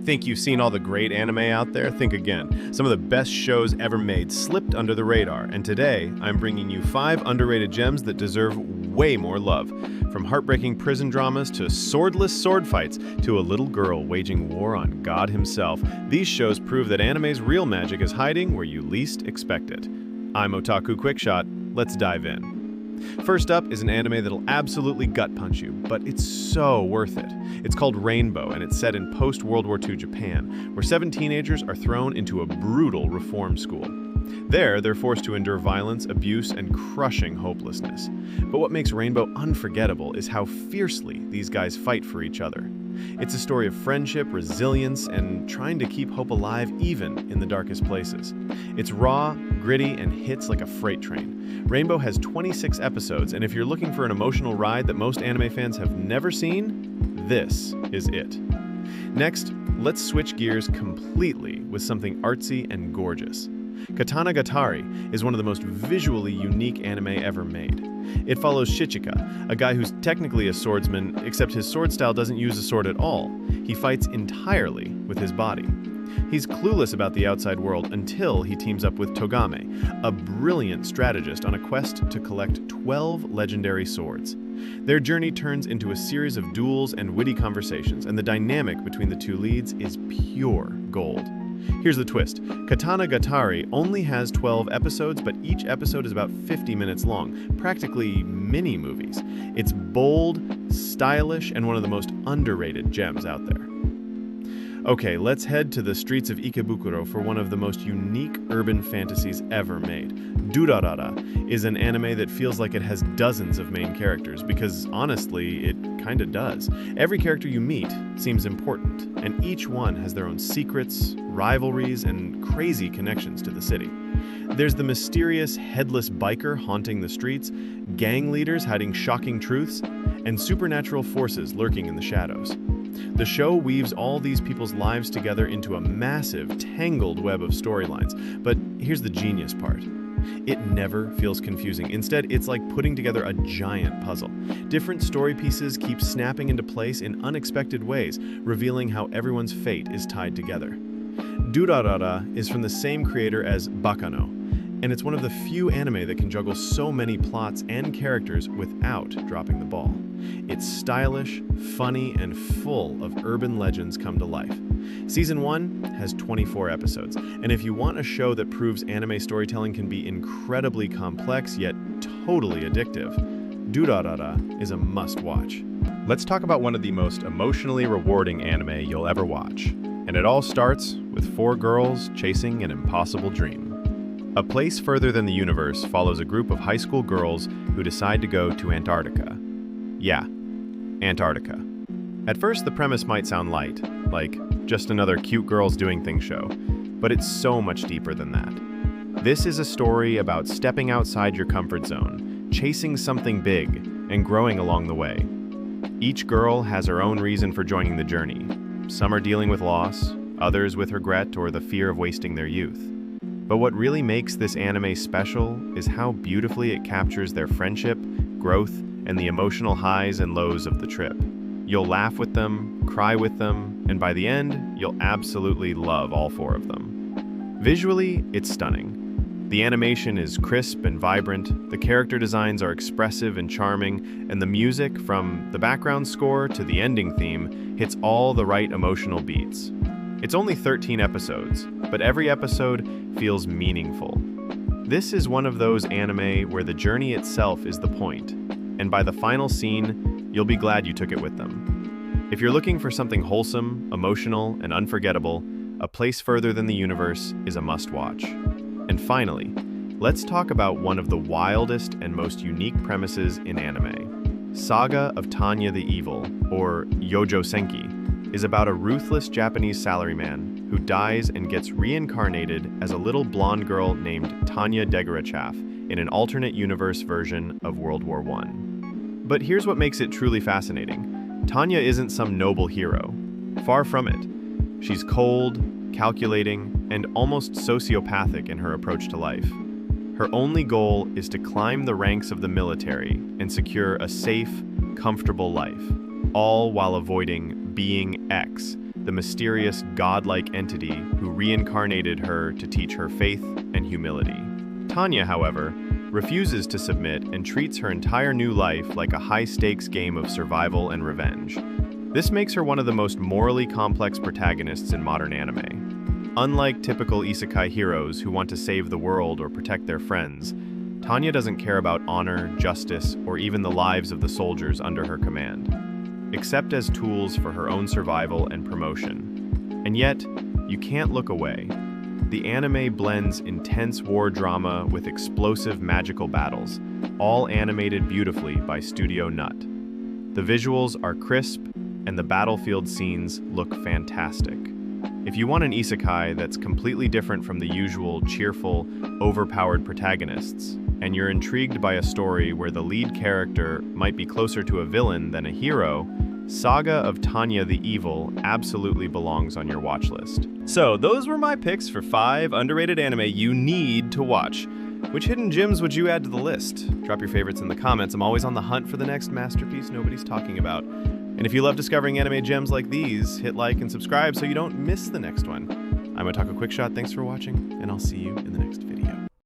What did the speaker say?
Think you've seen all the great anime out there? Think again. Some of the best shows ever made slipped under the radar, and today I'm bringing you 5 underrated gems that deserve way more love. From heartbreaking prison dramas to swordless sword fights to a little girl waging war on God himself, these shows prove that anime's real magic is hiding where you least expect it. I'm Otaku Quickshot. Let's dive in. First up is an anime that'll absolutely gut punch you, but it's so worth it. It's called Rainbow, and it's set in post-World War II Japan, where 7 teenagers are thrown into a brutal reform school. There, they're forced to endure violence, abuse, and crushing hopelessness. But what makes Rainbow unforgettable is how fiercely these guys fight for each other. It's a story of friendship, resilience, and trying to keep hope alive even in the darkest places. It's raw, gritty, and hits like a freight train. Rainbow has 26 episodes, and if you're looking for an emotional ride that most anime fans have never seen, this is it. Next, let's switch gears completely with something artsy and gorgeous. Katanagatari is one of the most visually unique anime ever made. It follows Shichika, a guy who's technically a swordsman, except his sword style doesn't use a sword at all. He fights entirely with his body. He's clueless about the outside world until he teams up with Togame, a brilliant strategist on a quest to collect 12 legendary swords. Their journey turns into a series of duels and witty conversations, and the dynamic between the two leads is pure gold. Here's the twist. Katanagatari only has 12 episodes, but each episode is about 50 minutes long, practically mini-movies. It's bold, stylish, and one of the most underrated gems out there. Okay, let's head to the streets of Ikebukuro for one of the most unique urban fantasies ever made. Durarara is an anime that feels like it has dozens of main characters, because honestly, it kinda does. Every character you meet seems important, and each one has their own secrets, rivalries, and crazy connections to the city. There's the mysterious headless biker haunting the streets, gang leaders hiding shocking truths, and supernatural forces lurking in the shadows. The show weaves all these people's lives together into a massive, tangled web of storylines. But here's the genius part. It never feels confusing. Instead, it's like putting together a giant puzzle. Different story pieces keep snapping into place in unexpected ways, revealing how everyone's fate is tied together. Durarara is from the same creator as Bakano, and it's one of the few anime that can juggle so many plots and characters without dropping the ball. It's stylish, funny, and full of urban legends come to life. Season 1 has 24 episodes, and if you want a show that proves anime storytelling can be incredibly complex yet totally addictive, Durarara is a must-watch. Let's talk about one of the most emotionally rewarding anime you'll ever watch. And it all starts with 4 girls chasing an impossible dream. A Place Further Than the Universe follows a group of high school girls who decide to go to Antarctica. Yeah, Antarctica. At first, the premise might sound light, like just another cute girls doing things show, but it's so much deeper than that. This is a story about stepping outside your comfort zone, chasing something big, and growing along the way. Each girl has her own reason for joining the journey. Some are dealing with loss, others with regret or the fear of wasting their youth. But what really makes this anime special is how beautifully it captures their friendship, growth, and the emotional highs and lows of the trip. You'll laugh with them, cry with them, and by the end, you'll absolutely love all 4 of them. Visually, it's stunning. The animation is crisp and vibrant, the character designs are expressive and charming, and the music, from the background score to the ending theme, hits all the right emotional beats. It's only 13 episodes, but every episode feels meaningful. This is one of those anime where the journey itself is the point, and by the final scene, you'll be glad you took it with them. If you're looking for something wholesome, emotional, and unforgettable, A Place Further Than the Universe is a must-watch. And finally, let's talk about one of the wildest and most unique premises in anime. Saga of Tanya the Evil, or Yojo Senki, is about a ruthless Japanese salaryman who dies and gets reincarnated as a little blonde girl named Tanya in an alternate universe version of World War I. But here's what makes it truly fascinating. Tanya isn't some noble hero. Far from it. She's cold, calculating, and almost sociopathic in her approach to life. Her only goal is to climb the ranks of the military and secure a safe, comfortable life, all while avoiding being X, the mysterious godlike entity who reincarnated her to teach her faith and humility. Tanya, however, refuses to submit and treats her entire new life like a high-stakes game of survival and revenge. This makes her one of the most morally complex protagonists in modern anime. Unlike typical isekai heroes who want to save the world or protect their friends, Tanya doesn't care about honor, justice, or even the lives of the soldiers under her command, except as tools for her own survival and promotion. And yet, you can't look away. The anime blends intense war drama with explosive magical battles, all animated beautifully by Studio Nut. The visuals are crisp, and the battlefield scenes look fantastic. If you want an isekai that's completely different from the usual cheerful, overpowered protagonists, and you're intrigued by a story where the lead character might be closer to a villain than a hero, Saga of Tanya the Evil absolutely belongs on your watch list. So, those were my picks for 5 underrated anime you need to watch. Which hidden gems would you add to the list? Drop your favorites in the comments. I'm always on the hunt for the next masterpiece nobody's talking about. And if you love discovering anime gems like these, hit like and subscribe so you don't miss the next one. I'm Otaku Quickshot, thanks for watching, and I'll see you in the next video.